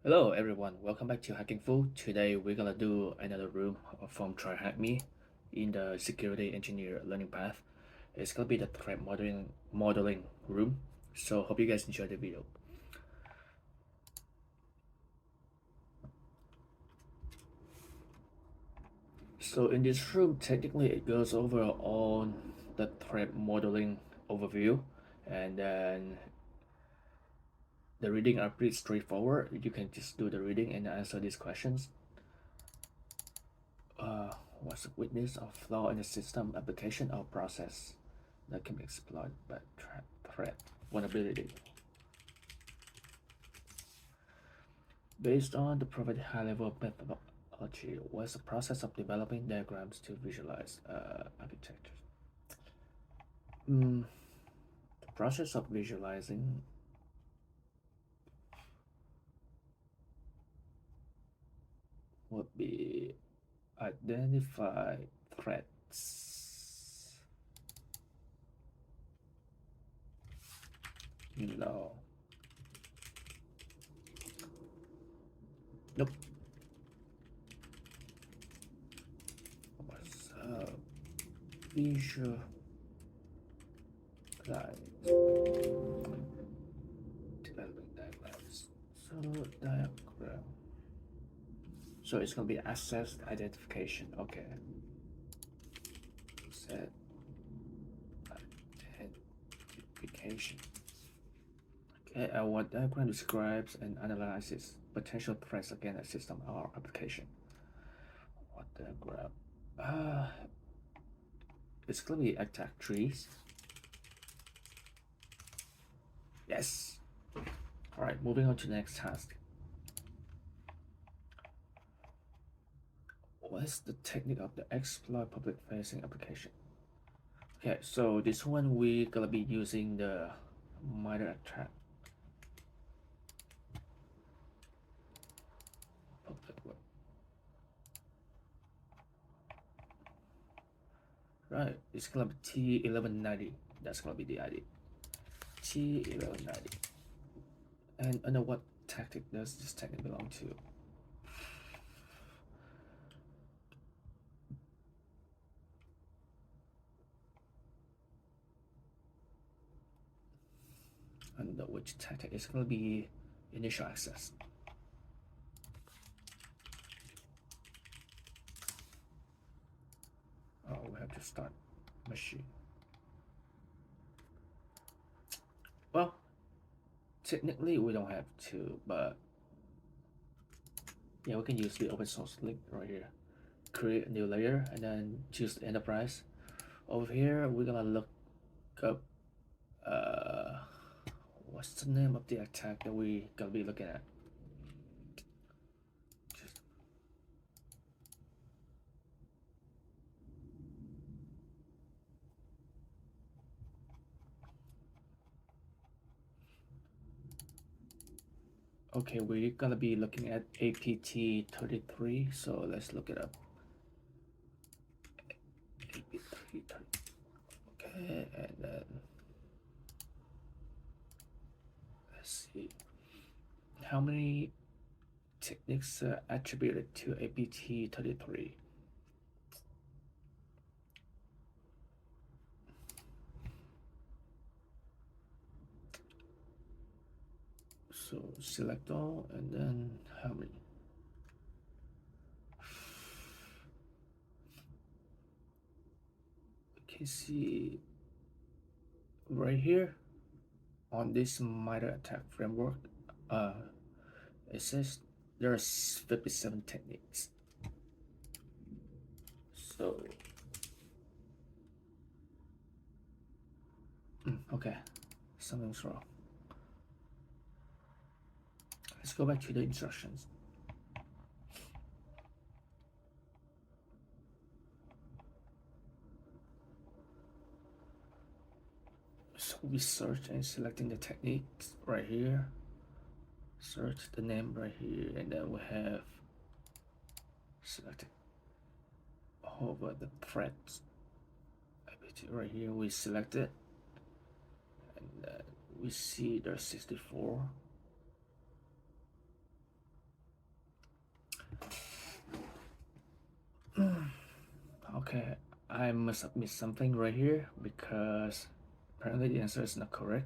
Hello everyone, welcome back to Hacking Fool. Today we're gonna do another room from TryHackMe in the security engineer learning path. It's gonna be the threat modeling room. So hope you guys enjoy the video. So in this room, technically it goes over all the threat modeling overview, and then the reading are pretty straightforward. You can just do the reading and answer these questions. What's the weakness or flaw in the system, application, or process that can be exploited by threat vulnerability? Based on the provided high-level methodology, what's the process of developing diagrams to visualize architecture? The process of visualizing would be identify threats. No. Nope. What's visualize developing diagrams? So diagram. So it's gonna be access identification. Okay. Set identification. Okay, what diagram describes and analyzes potential threats against a system or application. What diagram? It's gonna be attack trees. Yes. All right, moving on to the next task. What is the technique of the exploit public-facing application? Okay, so this one we gonna be using the MITRE ATT&CK. Right, it's gonna be T1190. That's gonna be the ID. T1190. And under what tactic does this technique belong to? Under which tactic? It's gonna be initial access. Oh, we have to start machine. Well, technically we don't have to, but yeah, we can use the open source link right here. Create a new layer and then choose the enterprise. Over here, we're gonna look up what's the name of the attack that we gonna be looking at. Okay, we're gonna be looking at APT33, so let's look it up. APT33. Okay, and then let's see how many techniques are attributed to APT33. So select all and then how many? You can see right here on this MITRE ATT&CK framework, it says there's 57 techniques. So okay, something's wrong. Let's go back to the instructions. So we search and selecting the techniques right here. Search the name right here, and then we have selected over the threads. Right here we select it, and we see there's 64. Okay, I must have missed something right here because apparently the answer is not correct.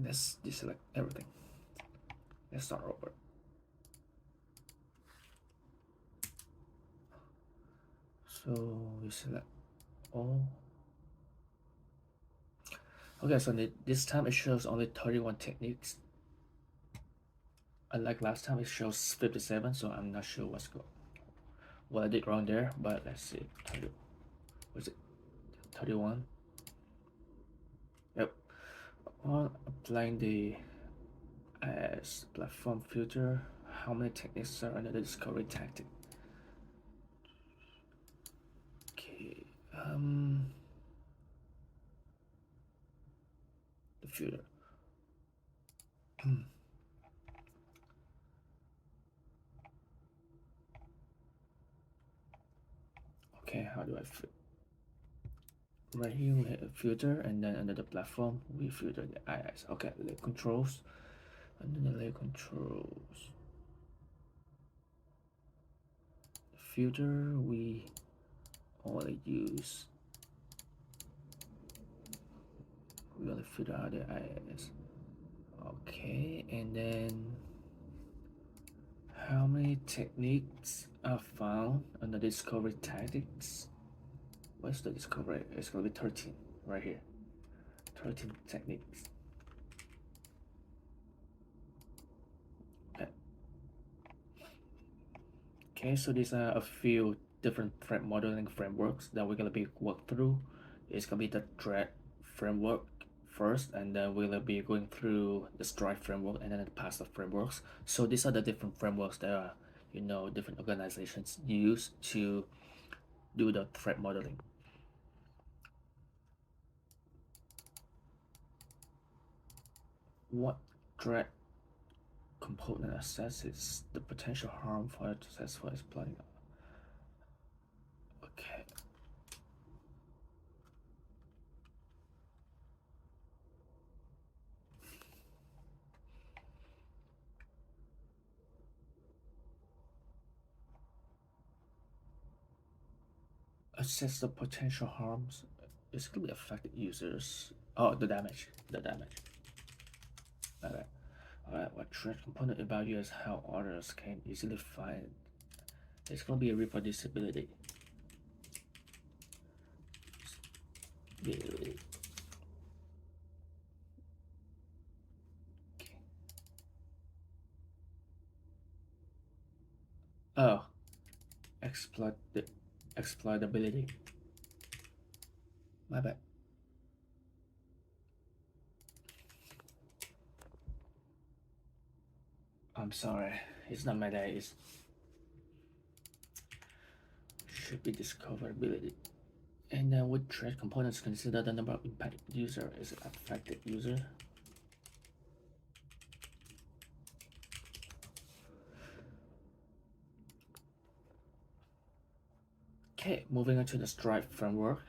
Let's deselect everything. Let's start over. So we select all. Okay, so this time it shows only 31 techniques. Unlike last time, it shows 57, so I'm not sure what I did wrong there, but let's see. Was it 31? Yep. On applying the as platform filter, how many techniques are under the discovery tactic? Okay, the filter. Okay, how do I fit? Right here we have a filter, and then under the platform we filter the IS. Okay, layer controls. Under the layer controls filter, we only filter out the IS. Okay, and then how many techniques are found under discovery tactics? What's the discovery? It's gonna be 13 right here. 13 techniques. Okay. Okay, so these are a few different threat modeling frameworks that we're gonna be work through. It's gonna be the threat framework first, and then we'll be going through the strike framework and then the passive frameworks. So these are the different frameworks that are, different organizations use to do the threat modeling. What threat component assesses the potential harm for a successful exploiting? Okay. Assess the potential harms. It's gonna be affected users. Oh, the damage. The damage. Alright. Alright, what threat component evaluates how others can easily find? It's gonna be a reproducibility. Okay. Oh, exploitability. My bad. I'm sorry. It's not my day. It should be discoverability. And then what threat components consider the number of impacted user is affected user? Okay, moving on to the Stripe framework.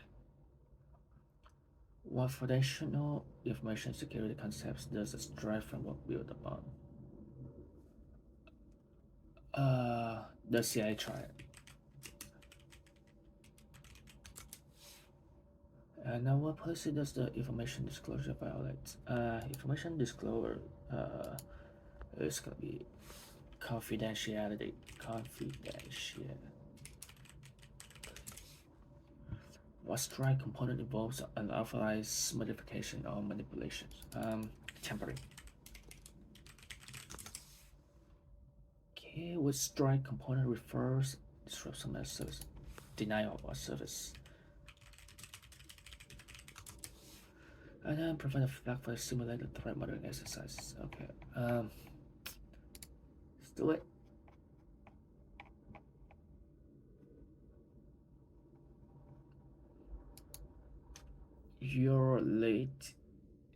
What foundational information security concepts does the Stripe framework build upon? The CI triad. And now what policy does the information disclosure violate? Information disclosure is gonna be confidentiality. Confidential. What strike component involves unauthorized modification or manipulations? Tampering. Okay, which strike component refers disruption of service, denial of service, and then provide a flag for a simulated threat modeling exercise. Okay, let's do it. You're late.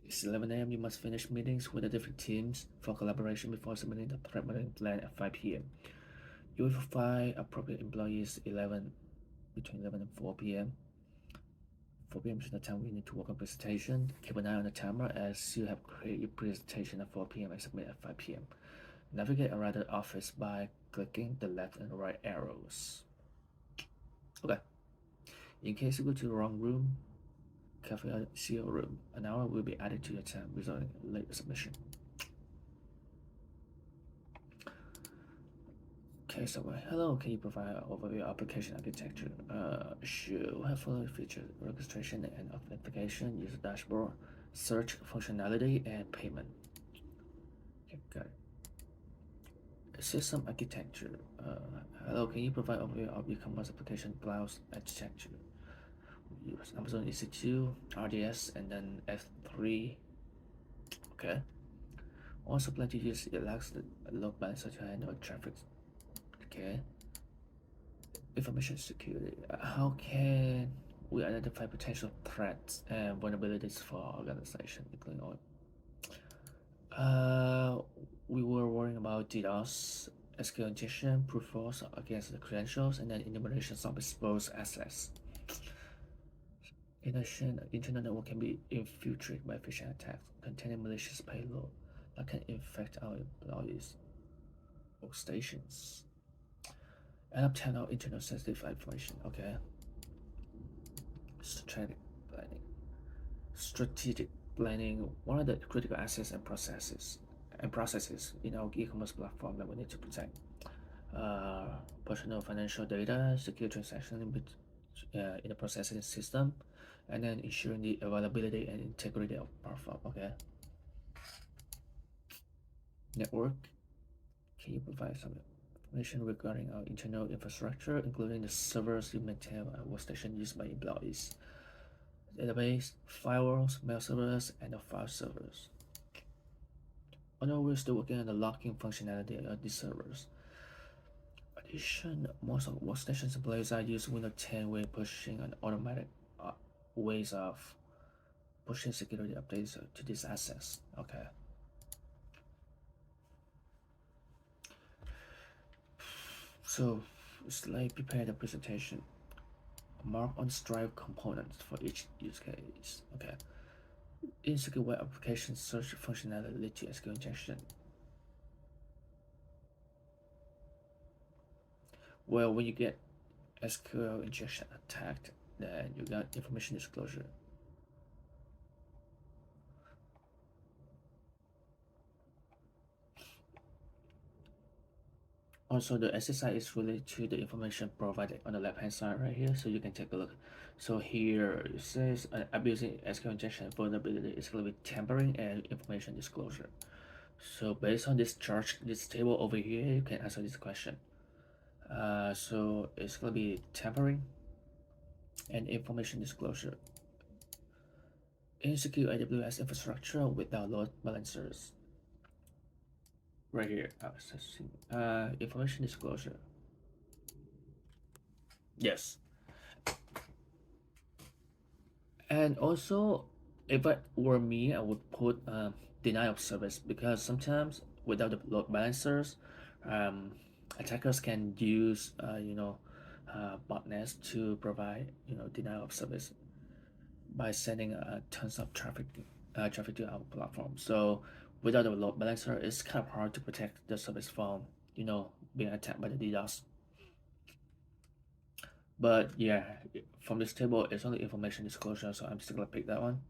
It's 11 a.m. You must finish meetings with the different teams for collaboration before submitting the threat modeling plan at 5 p.m. You will find appropriate employees between 11 and 4 p.m. 4 p.m. is the time we need to work on presentation. Keep an eye on the timer as you have created your presentation at 4 p.m. and submit at 5 p.m. Navigate around the office by clicking the left and right arrows. Okay. In case you go to the wrong room, cafe CO room, an hour will be added to your time, resulting in late submission. Okay, so hello, can you provide an overview of application architecture? Sure, we have following features: registration and authentication, user dashboard, search functionality, and payment. Okay, got it. System architecture. Hello, can you provide an overview of e-commerce application cloud architecture? Use Amazon EC2, RDS, and then F3. Okay. Also plan to use elastic load balancer to handle traffic. Okay. Information security. How can we identify potential threats and vulnerabilities for our organization, including all? We were worrying about DDoS, SQL injection, brute force against the credentials, and then enumeration of exposed assets. In addition, the internet network can be infiltrated by phishing attacks containing malicious payload that can infect our employees' workstations and obtain our internal sensitive information. Okay. Strategic planning. Strategic planning. One of the critical assets and processes in our e-commerce platform that we need to protect. Personal financial data, secure transaction in the processing system, and then ensuring the availability and integrity of platform. Okay. Network. Can you provide some information regarding our internal infrastructure, including the servers you maintain and workstation used by employees, database, firewalls, mail servers, and the file servers? Although we're still working on the locking functionality of these servers. Addition, most of workstations employees are using Windows 10 way pushing an automatic ways of pushing security updates to these assets. Okay. So, let's prepare the presentation. Mark on Stripe components for each use case. Okay. Insecure web application search functionality lead to SQL injection. Well, when you get SQL injection attacked, then you got information disclosure. Also, the SSI is related to the information provided on the left hand side right here, so you can take a look. So here it says abusing SQL injection vulnerability is going to be tampering and information disclosure. So based on this chart, this table over here, you can answer this question. So it's going to be tampering and information disclosure. Insecure AWS infrastructure without load balancers. Right here, information disclosure. Yes. And also, if it were me, I would put denial of service, because sometimes without the load balancers, um, attackers can use botnets to provide denial of service by sending tons of traffic to our platform. So without a load balancer, it's kind of hard to protect the service from being attacked by the DDoS. But yeah, from this table, it's only information disclosure, so I'm still gonna pick that one.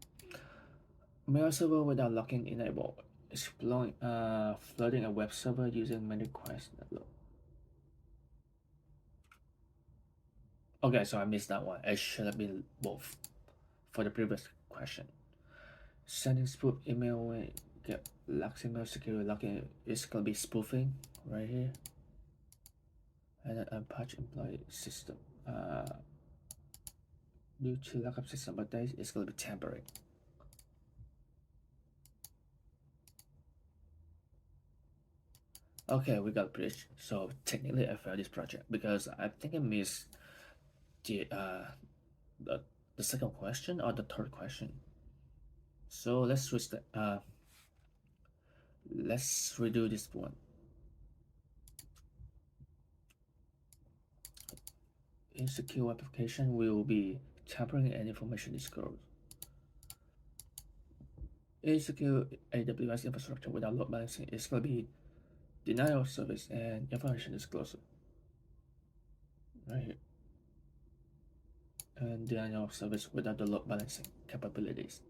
Mail server without locking enabled. Exploring, flooding a web server using many requests. Okay, so I missed that one. It should have been both for the previous question. Sending spoof email when get locks email security locking is gonna be spoofing right here. And then unpatch employee system. Due to lockup system updates, it's gonna be tampering. Okay, we got bridge. So technically, I failed this project because I think I missed the the second question or the third question. So let's let's redo this one. Insecure application will be tampering and information disclosure. Insecure AWS infrastructure without load balancing is going to be denial of service and information disclosure. Right here. And denial of service without the load balancing capabilities.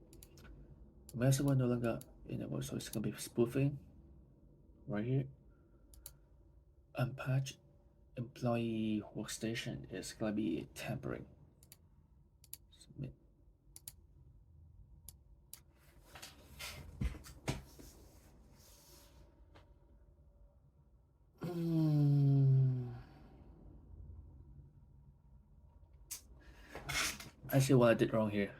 Massive no longer enabled, so it's going to be spoofing. Right here. Unpatched employee workstation is going to be tampering. Submit. I see what I did wrong here.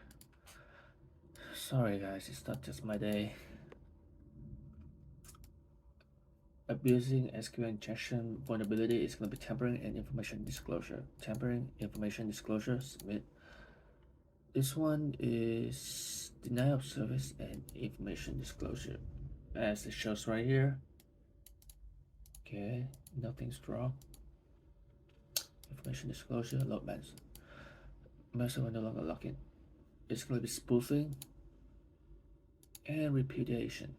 Sorry guys, it's not just my day. Abusing SQL injection vulnerability is going to be tampering and information disclosure. Tampering, information disclosure, submit. This one is denial of service and information disclosure. As it shows right here. Okay, nothing's wrong. Information disclosure, load balance. Master will no longer log in. It's going to be spoofing and repudiation.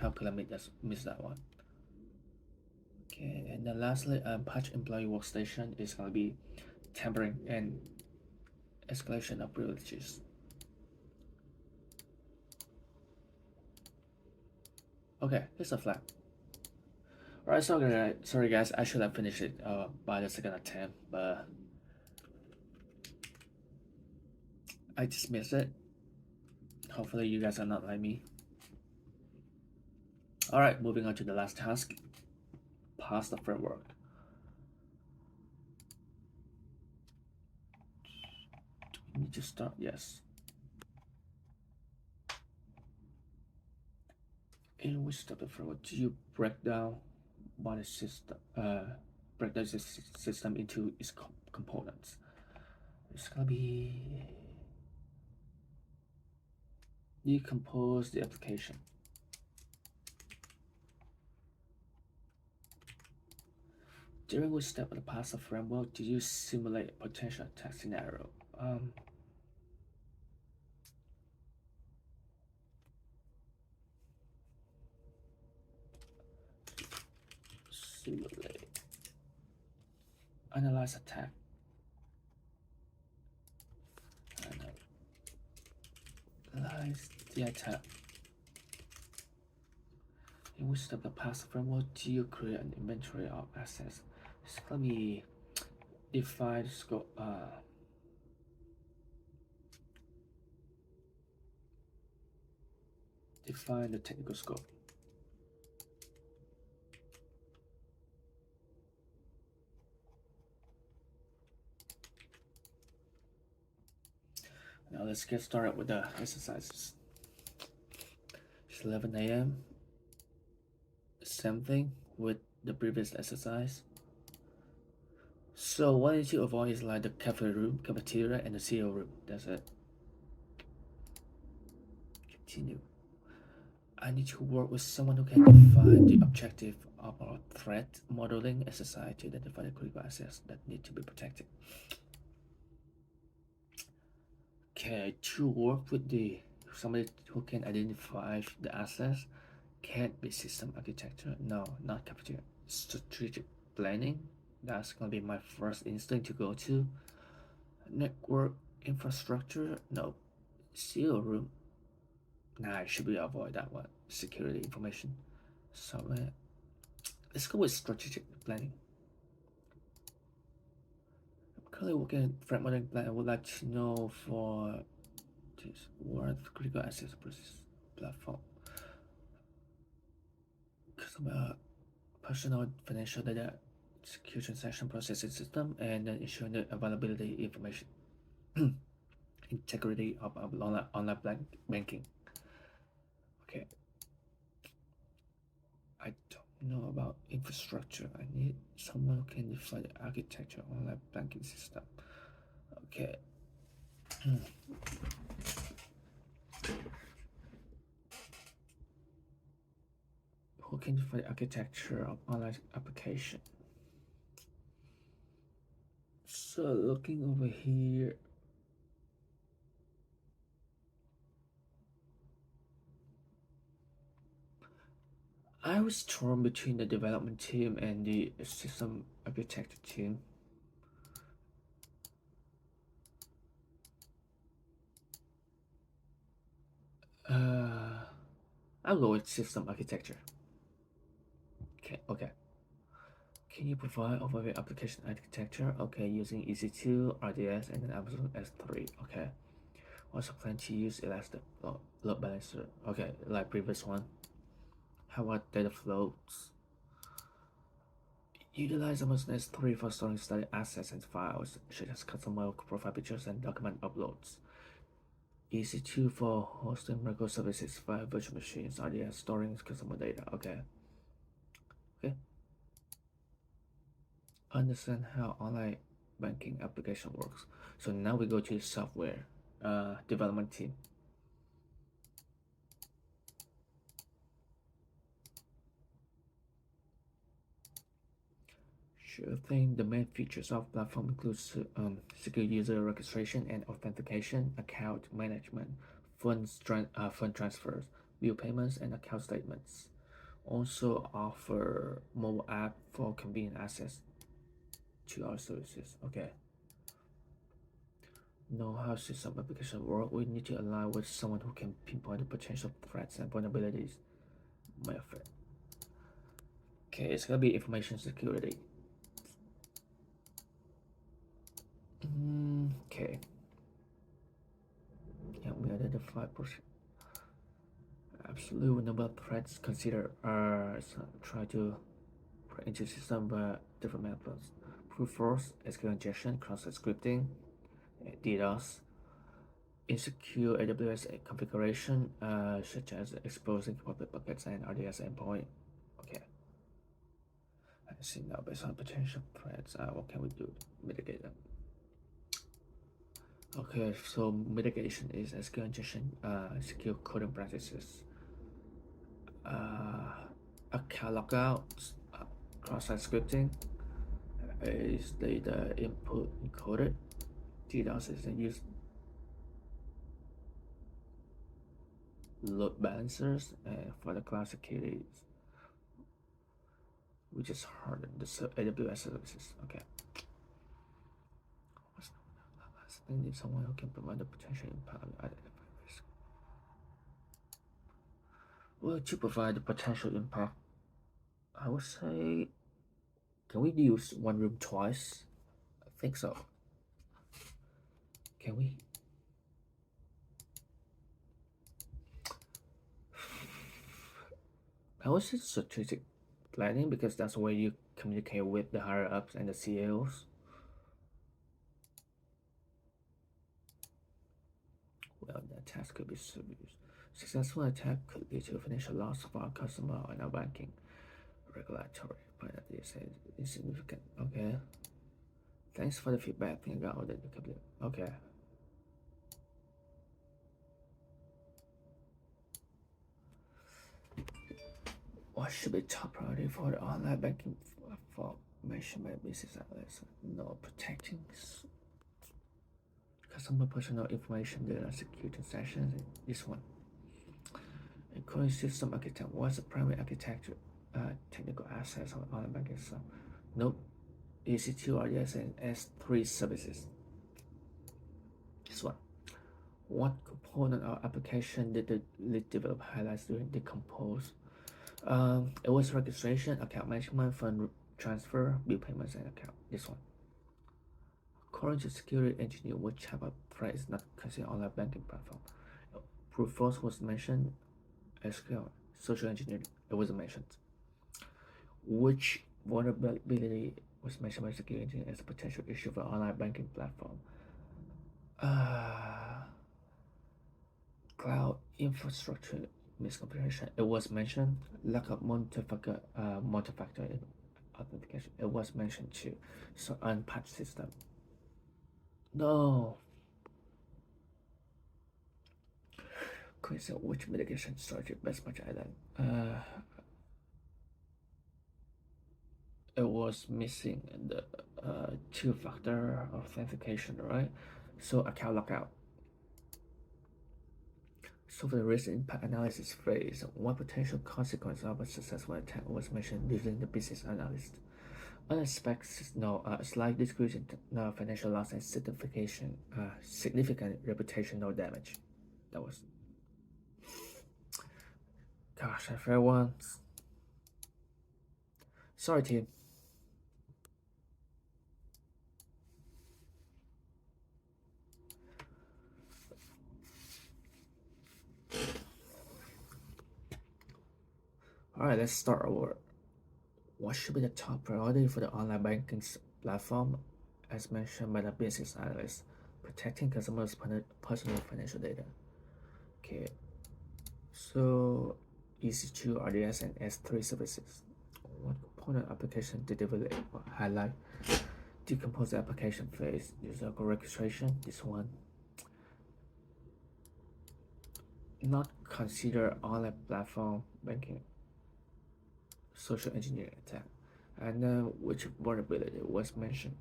How could I miss that one? Okay, and then lastly, patch employee workstation is going to be tampering and escalation of privileges. Okay, it's a flag. Alright, sorry guys, I should have finished it by the second attempt, but I just missed it. Hopefully you guys are not like me. Alright, moving on to the last task. Pass the framework. Do we need to start? Yes. In which step of the framework do you break down by the system? Break down the system into its components. It's gonna be decompose the application. During which step of the pass the framework do you simulate a potential attack scenario? Simulate. Analyze attack. Analyze the attack. In which step of the pass the framework do you create an inventory of assets? It's gonna be define scope. Define the technical scope. Now let's get started with the exercises. It's 11 a.m. Same thing with the previous exercise. So what I need to avoid is like the cafeteria, and the CEO room. That's it. Continue. I need to work with someone who can define the objective of our threat modeling exercise to identify the critical assets that need to be protected. Okay, to work with somebody who can identify the assets can't be system architecture. No, not cafeteria. Strategic planning. That's gonna be my first instinct to go to. Network infrastructure. No. CEO room. Nah, I should be avoid that one. Security information. So let's go with strategic planning. I'm currently working on threat modeling plan. I would like to know for this what critical access process platform. Customer personal financial data secure transaction processing system and then ensuring the availability information. Integrity of online banking. Okay. I don't know about infrastructure. I need someone who can define the architecture online banking system. Okay. Who can define the architecture of online application? So looking over here, I was torn between the development team and the system architecture team. Uh, I'll go with system architecture. Okay. Can you provide overview application architecture? Okay, using EC2, RDS, and then Amazon S3. Okay. Also plan to use elastic load balancer. Okay, like previous one. How about data flows? Utilize Amazon S3 for storing static assets and files, such as customer profile pictures and document uploads. EC2 for hosting microservices via virtual machines, RDS storing customer data. Okay. Understand how online banking application works. So now we go to software development team. Sure thing. The main features of platform includes secure user registration and authentication, account management, fund transfers, bill payments, and account statements. Also offer mobile app for convenient access to our services. Okay. Know how system application work. We need to align with someone who can pinpoint the potential threats and vulnerabilities. My friend. Okay, it's gonna be information security. Okay. Yeah, we identify absolute number of threats. Consider try to break into system by different methods. Brute force, SQL injection, cross-site scripting, DDoS, insecure AWS configuration, such as exposing public buckets and RDS endpoint. Okay. I see now based on potential threats, what can we do to mitigate them? Okay, so mitigation is SQL injection, secure coding practices, account lockouts, cross-site scripting is data input encoded. DDoS is use load balancers for the cloud security, which is harder the AWS services. Okay. I need someone who can provide the potential impact of identify risk. Well, to provide the potential impact, I would say, can we use one room twice? I think so. Can we? I would say strategic planning because that's where you communicate with the higher ups and the CEOs. Well, the attack could be serious. Successful attack could lead to financial loss for our customer and our banking regulatory penalties is insignificant. Okay. Thanks for the feedback. Think about it. Okay. What should be top priority for the online banking for mentioned by business analysts? No, protecting customer personal information during secure transactions. This one. Including system architect. What's the primary architecture technical assets of online banking system? Nope. EC2, RDS, and S3 services. This one. What component or application did the lead developer highlights during decompose? It was registration, account management, fund transfer, bill payments, and account. This one. According to security engineer, which type of threat is not considered online banking platform? Brute force was mentioned. SQL, social engineering, it wasn't mentioned. Which vulnerability was mentioned by security engineer as a potential issue for online banking platform? Cloud infrastructure misconfiguration. It was mentioned. Lack of multi-factor authentication. It was mentioned too. So unpatched system. No. So which mitigation strategy best match island? It was missing the two-factor authentication, right? So account lockout. So for the risk impact analysis phase, one potential consequence of a successful attack was mentioned during the business analyst. Unexpected slight decrease in financial loss and significant reputational damage. That was, gosh, I failed once. Sorry, team. Alright, let's start over. What should be the top priority for the online banking platform? As mentioned by the business analyst, protecting customers' personal financial data. Okay, so EC2, RDS, and S3 services. What component application to develop or highlight? Decompose the application phase, user registration. This one. Not consider online platform banking, social engineering attack, and then which vulnerability was mentioned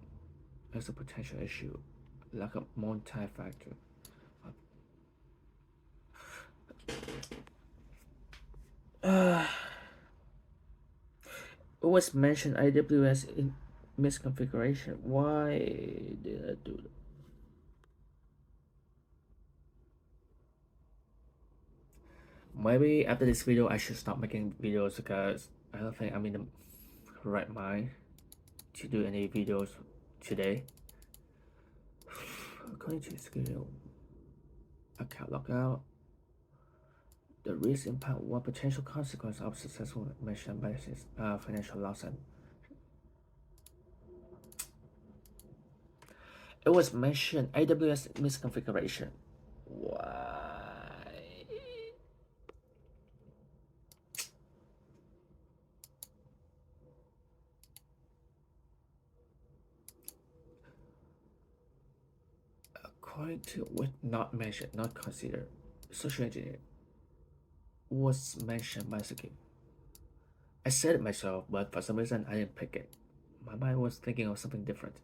as a potential issue, like a multi-factor. It was mentioned AWS in misconfiguration. Why did I do that? Maybe after this video I should stop making videos because I don't think I'm in the right mind to do any videos today. According to schedule, account lockout. The risk impact one potential consequence of successful mentioned by financial loss. And it was mentioned AWS misconfiguration. Why? According to what not mentioned, not considered, social engineering was mentioned by security. I said it myself, but for some reason I didn't pick it. My mind was thinking of something different.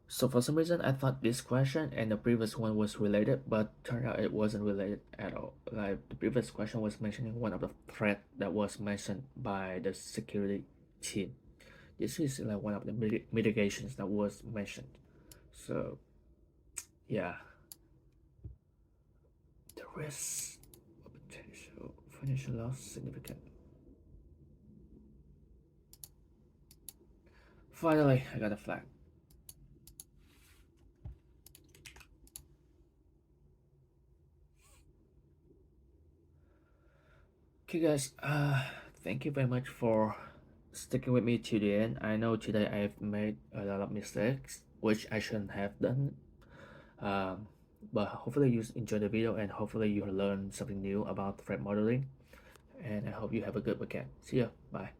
So for some reason I thought this question and the previous one was related, but turned out it wasn't related at all. Like the previous question was mentioning one of the threat that was mentioned by the security team. This is like one of the mitigations that was mentioned. So yeah, the risk of potential financial loss significant. Finally, I got a flag. Okay guys, thank you very much for sticking with me to the end. I know today I've made a lot of mistakes which I shouldn't have done, um, but hopefully you enjoyed the video and hopefully you learned something new about threat modeling, and I hope you have a good weekend. See ya, bye.